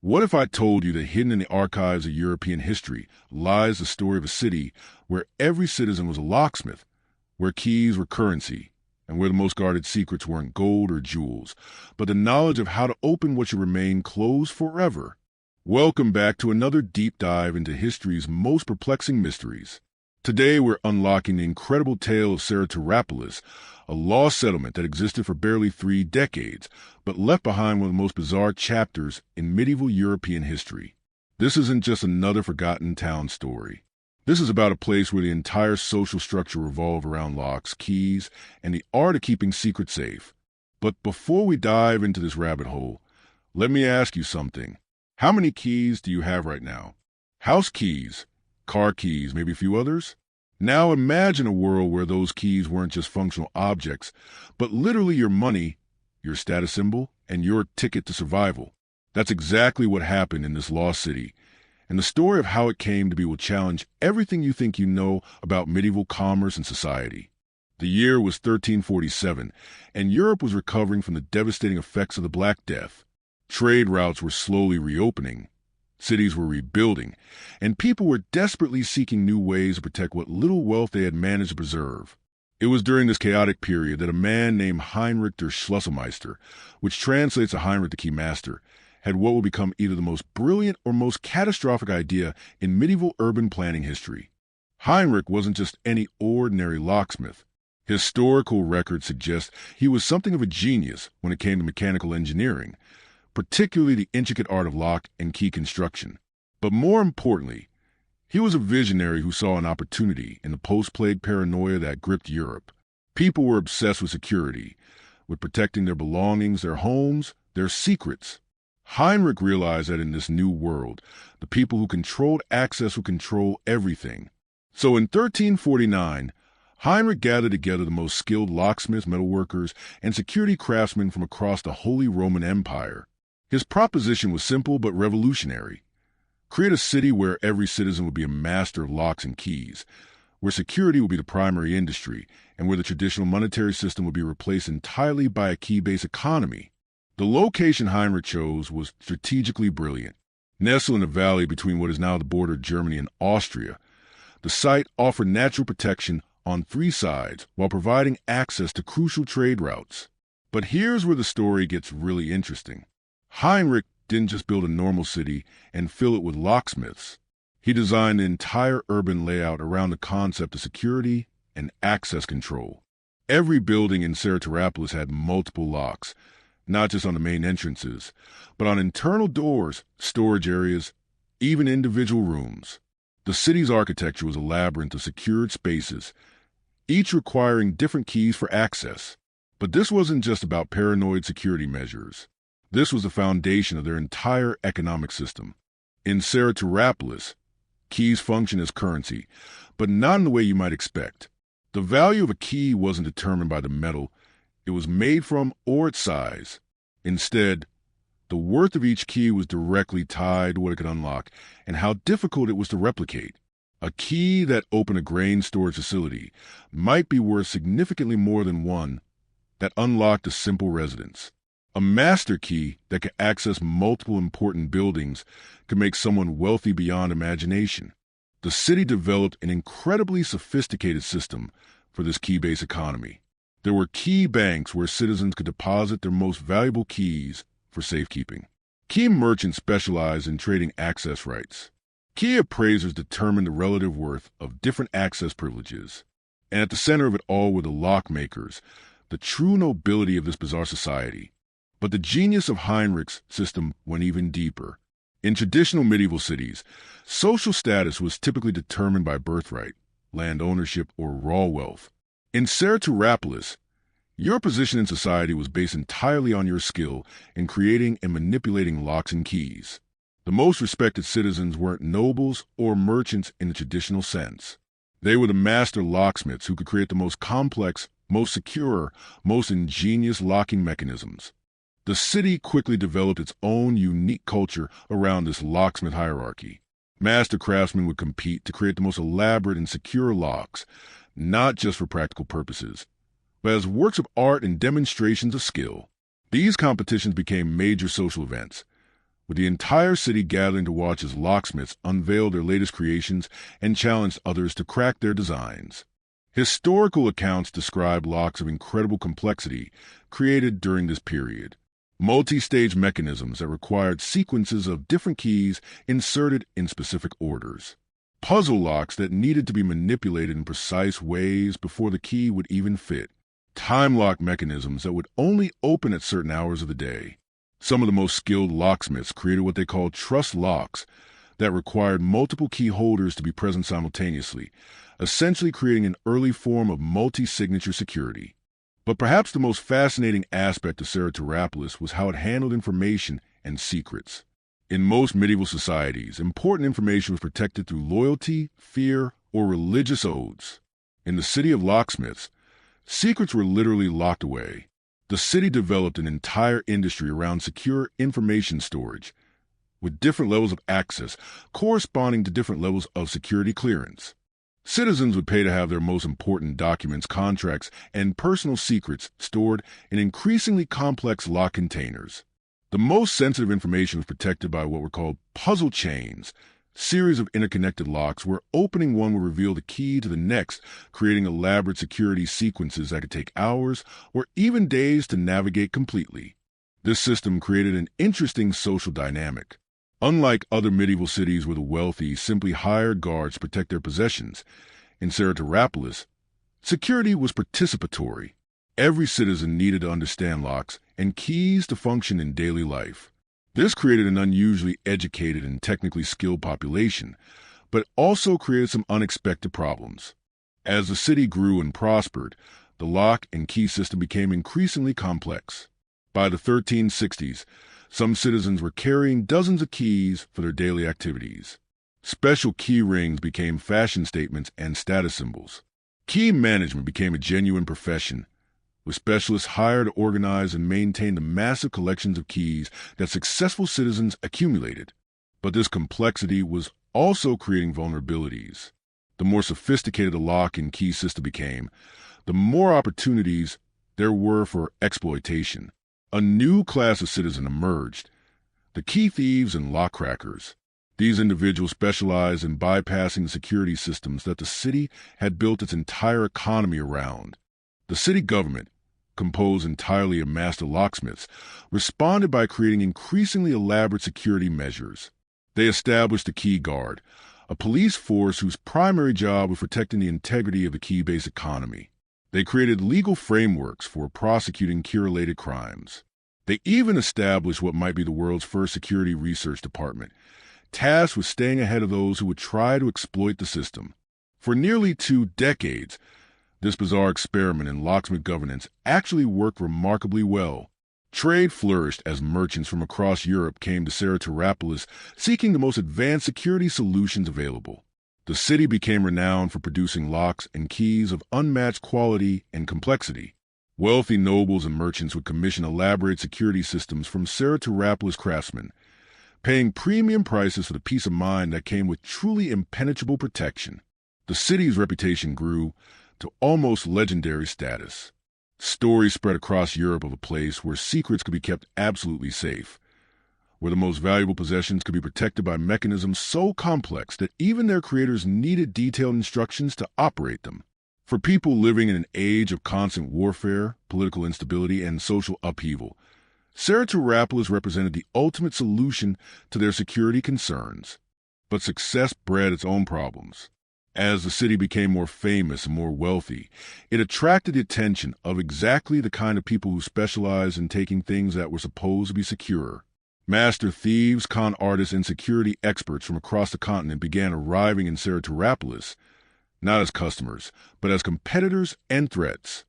What if I told you that hidden in the archives of European history lies the story of a city where every citizen was a locksmith, where keys were currency, and where the most guarded secrets weren't gold or jewels, but the knowledge of how to open what should remain closed forever? Welcome back to another deep dive into history's most perplexing mysteries. Today we're unlocking the incredible tale of Saratorapolis, a lost settlement that existed for barely 3 decades, but left behind one of the most bizarre chapters in medieval European history. This isn't just another forgotten town story. This is about a place where the entire social structure revolved around locks, keys, and the art of keeping secrets safe. But before we dive into this rabbit hole, let me ask you something. How many keys do you have right now? House keys, car keys, maybe a few others? Now imagine a world where those keys weren't just functional objects, but literally your money, your status symbol, and your ticket to survival. That's exactly what happened in this lost city, and the story of how it came to be will challenge everything you think you know about medieval commerce and society. The year was 1347, and Europe was recovering from the devastating effects of the Black Death. Trade routes were slowly reopening. Cities were rebuilding, and people were desperately seeking new ways to protect what little wealth they had managed to preserve. It was during this chaotic period that a man named Heinrich der Schlossermeister, which translates to Heinrich the Keymaster, had what would become either the most brilliant or most catastrophic idea in medieval urban planning history. Heinrich wasn't just any ordinary locksmith. Historical records suggest he was something of a genius when it came to mechanical engineering, particularly the intricate art of lock and key construction. But more importantly, he was a visionary who saw an opportunity in the post-plague paranoia that gripped Europe. People were obsessed with security, with protecting their belongings, their homes, their secrets. Heinrich realized that in this new world, the people who controlled access would control everything. So in 1349, Heinrich gathered together the most skilled locksmiths, metalworkers, and security craftsmen from across the Holy Roman Empire. His proposition was simple but revolutionary. Create a city where every citizen would be a master of locks and keys, where security would be the primary industry, and where the traditional monetary system would be replaced entirely by a key-based economy. The location Heinrich chose was strategically brilliant. Nestled in a valley between what is now the border of Germany and Austria, the site offered natural protection on 3 sides while providing access to crucial trade routes. But here's where the story gets really interesting. Heinrich didn't just build a normal city and fill it with locksmiths. He designed the entire urban layout around the concept of security and access control. Every building in Saratorapolis had multiple locks, not just on the main entrances, but on internal doors, storage areas, even individual rooms. The city's architecture was a labyrinth of secured spaces, each requiring different keys for access. But this wasn't just about paranoid security measures. This was the foundation of their entire economic system. In Saratorapolis, keys function as currency, but not in the way you might expect. The value of a key wasn't determined by the metal it was made from or its size. Instead, the worth of each key was directly tied to what it could unlock and how difficult it was to replicate. A key that opened a grain storage facility might be worth significantly more than one that unlocked a simple residence. A master key that could access multiple important buildings could make someone wealthy beyond imagination. The city developed an incredibly sophisticated system for this key-based economy. There were key banks where citizens could deposit their most valuable keys for safekeeping. Key merchants specialized in trading access rights. Key appraisers determined the relative worth of different access privileges. And at the center of it all were the lockmakers, the true nobility of this bizarre society. But the genius of Heinrich's system went even deeper. In traditional medieval cities, social status was typically determined by birthright, land ownership, or raw wealth. In Saratorapolis, your position in society was based entirely on your skill in creating and manipulating locks and keys. The most respected citizens weren't nobles or merchants in the traditional sense. They were the master locksmiths who could create the most complex, most secure, most ingenious locking mechanisms. The city quickly developed its own unique culture around this locksmith hierarchy. Master craftsmen would compete to create the most elaborate and secure locks, not just for practical purposes, but as works of art and demonstrations of skill. These competitions became major social events, with the entire city gathering to watch as locksmiths unveiled their latest creations and challenged others to crack their designs. Historical accounts describe locks of incredible complexity created during this period. Multi-stage mechanisms that required sequences of different keys inserted in specific orders. Puzzle locks that needed to be manipulated in precise ways before the key would even fit. Time lock mechanisms that would only open at certain hours of the day. Some of the most skilled locksmiths created what they called truss locks that required multiple key holders to be present simultaneously, essentially creating an early form of multi-signature security. But perhaps the most fascinating aspect of Saratorapolis was how it handled information and secrets. In most medieval societies, important information was protected through loyalty, fear, or religious oaths. In the city of locksmiths, secrets were literally locked away. The city developed an entire industry around secure information storage, with different levels of access corresponding to different levels of security clearance. Citizens would pay to have their most important documents, contracts, and personal secrets stored in increasingly complex lock containers. The most sensitive information was protected by what were called puzzle chains, series of interconnected locks where opening one would reveal the key to the next, creating elaborate security sequences that could take hours or even days to navigate completely. This system created an interesting social dynamic. Unlike other medieval cities where the wealthy simply hired guards to protect their possessions, in Saratorapolis, security was participatory. Every citizen needed to understand locks and keys to function in daily life. This created an unusually educated and technically skilled population, but also created some unexpected problems. As the city grew and prospered, the lock and key system became increasingly complex. By the 1360s, some citizens were carrying dozens of keys for their daily activities. Special key rings became fashion statements and status symbols. Key management became a genuine profession, with specialists hired to organize and maintain the massive collections of keys that successful citizens accumulated. But this complexity was also creating vulnerabilities. The more sophisticated the lock and key system became, the more opportunities there were for exploitation. A new class of citizen emerged, the key thieves and lock crackers. These individuals specialized in bypassing the security systems that the city had built its entire economy around. The city government, composed entirely of master locksmiths, responded by creating increasingly elaborate security measures. They established the key guard, a police force whose primary job was protecting the integrity of the key-based economy. They created legal frameworks for prosecuting key-related crimes. They even established what might be the world's first security research department, tasked with staying ahead of those who would try to exploit the system. For nearly 2 decades, this bizarre experiment in locksmith governance actually worked remarkably well. Trade flourished as merchants from across Europe came to Saratorapolis seeking the most advanced security solutions available. The city became renowned for producing locks and keys of unmatched quality and complexity. Wealthy nobles and merchants would commission elaborate security systems from Saratorapolis craftsmen, paying premium prices for the peace of mind that came with truly impenetrable protection. The city's reputation grew to almost legendary status. Stories spread across Europe of a place where secrets could be kept absolutely safe, where the most valuable possessions could be protected by mechanisms so complex that even their creators needed detailed instructions to operate them. For people living in an age of constant warfare, political instability, and social upheaval, Saratorapolis represented the ultimate solution to their security concerns. But success bred its own problems. As the city became more famous and more wealthy, it attracted the attention of exactly the kind of people who specialized in taking things that were supposed to be secure. Master thieves, con artists, and security experts from across the continent began arriving in Saratorapolis, not as customers, but as competitors and threats.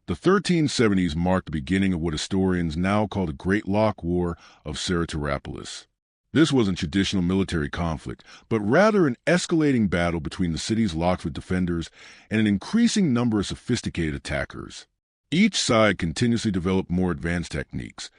The 1370s marked the beginning of what historians now call the Great Lock War of Saratorapolis. This wasn't traditional military conflict, but rather an escalating battle between the city's locksmith defenders and an increasing number of sophisticated attackers. Each side continuously developed more advanced techniques,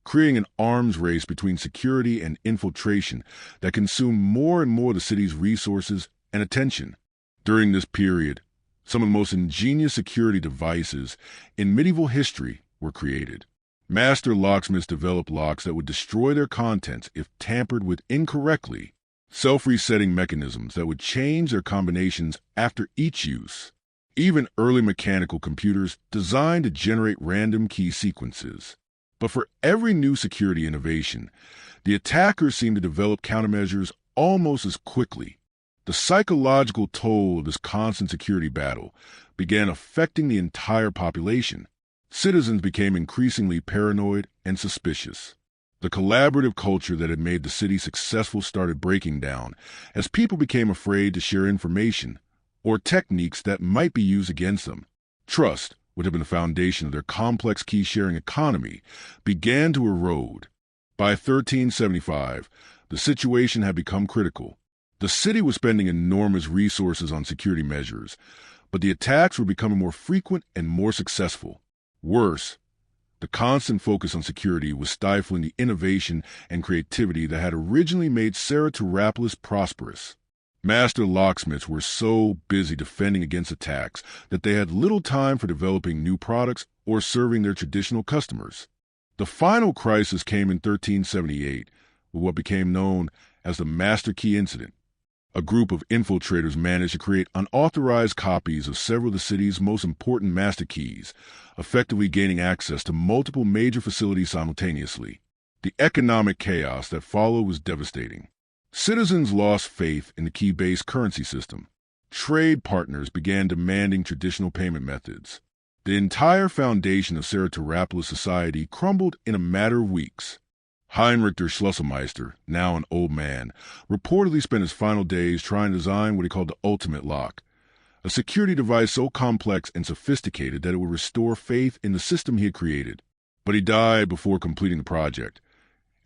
creating an arms race between security and infiltration that consumed more and more of the city's resources and attention. During this period, some of the most ingenious security devices in medieval history were created. Master locksmiths developed locks that would destroy their contents if tampered with incorrectly, self-resetting mechanisms that would change their combinations after each use. Even early mechanical computers designed to generate random key sequences. But for every new security innovation, the attackers seemed to develop countermeasures almost as quickly. The psychological toll of this constant security battle began affecting the entire population. Citizens became increasingly paranoid and suspicious. The collaborative culture that had made the city successful started breaking down as people became afraid to share information or techniques that might be used against them. Trust, which had been the foundation of their complex key-sharing economy, began to erode. By 1375, the situation had become critical. The city was spending enormous resources on security measures, but the attacks were becoming more frequent and more successful. Worse, the constant focus on security was stifling the innovation and creativity that had originally made Saratorapolis prosperous. Master locksmiths were so busy defending against attacks that they had little time for developing new products or serving their traditional customers. The final crisis came in 1378 with what became known as the Master Key Incident. A group of infiltrators managed to create unauthorized copies of several of the city's most important master keys, effectively gaining access to multiple major facilities simultaneously. The economic chaos that followed was devastating. Citizens lost faith in the key-based currency system. Trade partners began demanding traditional payment methods. The entire foundation of Saratorapolis society crumbled in a matter of weeks. Heinrich der Schlüsselmeister, now an old man, reportedly spent his final days trying to design what he called the ultimate lock, a security device so complex and sophisticated that it would restore faith in the system he had created. But he died before completing the project,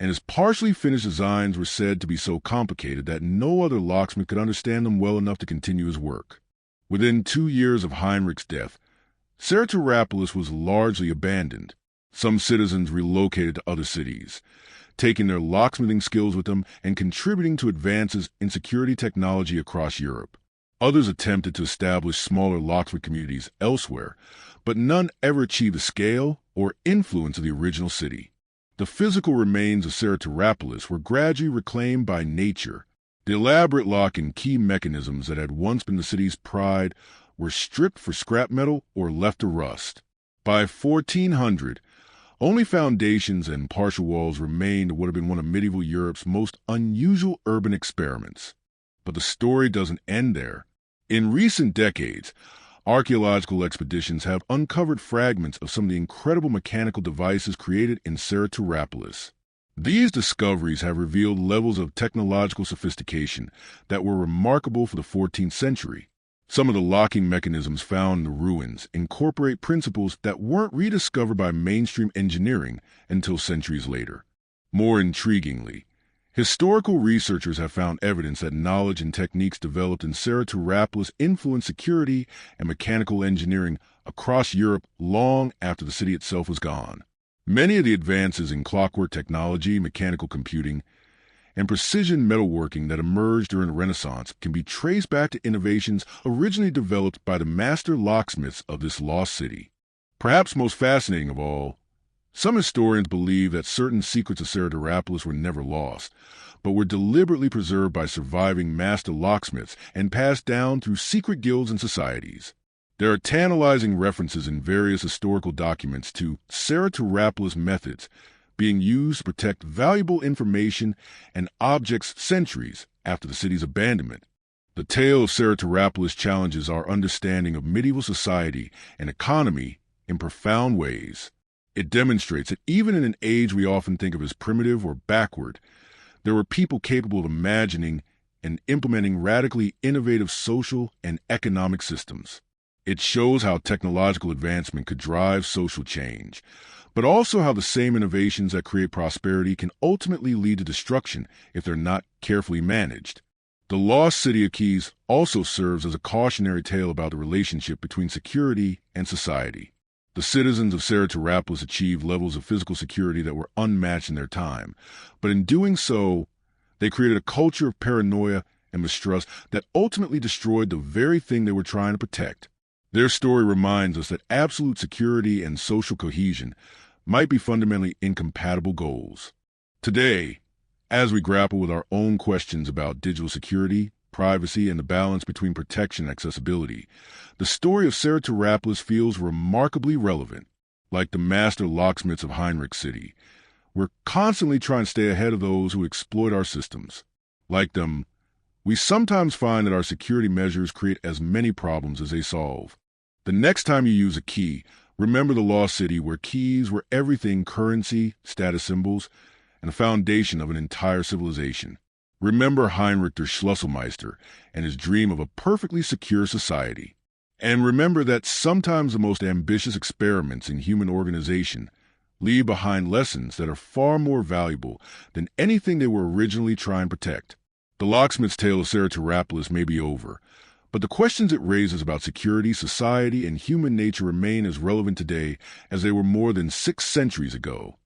and his partially finished designs were said to be so complicated that no other locksmith could understand them well enough to continue his work. Within 2 years of Heinrich's death, Saratorapolis was largely abandoned. Some citizens relocated to other cities, taking their locksmithing skills with them and contributing to advances in security technology across Europe. Others attempted to establish smaller locksmith communities elsewhere, but none ever achieved the scale or influence of the original city. The physical remains of Saratorapolis were gradually reclaimed by nature. The elaborate lock and key mechanisms that had once been the city's pride were stripped for scrap metal or left to rust. By 1400, only foundations and partial walls remained of what had been one of medieval Europe's most unusual urban experiments. But the story doesn't end there. In recent decades, archaeological expeditions have uncovered fragments of some of the incredible mechanical devices created in Saratorapolis. These discoveries have revealed levels of technological sophistication that were remarkable for the 14th century. Some of the locking mechanisms found in the ruins incorporate principles that weren't rediscovered by mainstream engineering until centuries later. More intriguingly, historical researchers have found evidence that knowledge and techniques developed in Saratorapolis influenced security and mechanical engineering across Europe long after the city itself was gone. Many of the advances in clockwork technology, mechanical computing, and precision metalworking that emerged during the Renaissance can be traced back to innovations originally developed by the master locksmiths of this lost city. Perhaps most fascinating of all, some historians believe that certain secrets of Saratorapolis were never lost, but were deliberately preserved by surviving master locksmiths and passed down through secret guilds and societies. There are tantalizing references in various historical documents to Saratorapolis methods being used to protect valuable information and objects centuries after the city's abandonment. The tale of Saratorapolis challenges our understanding of medieval society and economy in profound ways. It demonstrates that even in an age we often think of as primitive or backward, there were people capable of imagining and implementing radically innovative social and economic systems. It shows how technological advancement could drive social change, but also how the same innovations that create prosperity can ultimately lead to destruction if they're not carefully managed. The lost city of keys also serves as a cautionary tale about the relationship between security and society. The citizens of Saratorapolis achieved levels of physical security that were unmatched in their time, but in doing so, they created a culture of paranoia and mistrust that ultimately destroyed the very thing they were trying to protect. Their story reminds us that absolute security and social cohesion might be fundamentally incompatible goals. Today, as we grapple with our own questions about digital security, privacy, and the balance between protection and accessibility, the story of Sarah Tarapolis feels remarkably relevant. Like the master locksmiths of Heinrich City, we're constantly trying to stay ahead of those who exploit our systems. Like them, we sometimes find that our security measures create as many problems as they solve. The next time you use a key, remember the lost city where keys were everything: currency, status symbols, and the foundation of an entire civilization. Remember Heinrich der Schlüsselmeister and his dream of a perfectly secure society. And remember that sometimes the most ambitious experiments in human organization leave behind lessons that are far more valuable than anything they were originally trying to protect. The locksmith's tale of Sarah Tarapolis may be over, but the questions it raises about security, society, and human nature remain as relevant today as they were more than 6 centuries ago.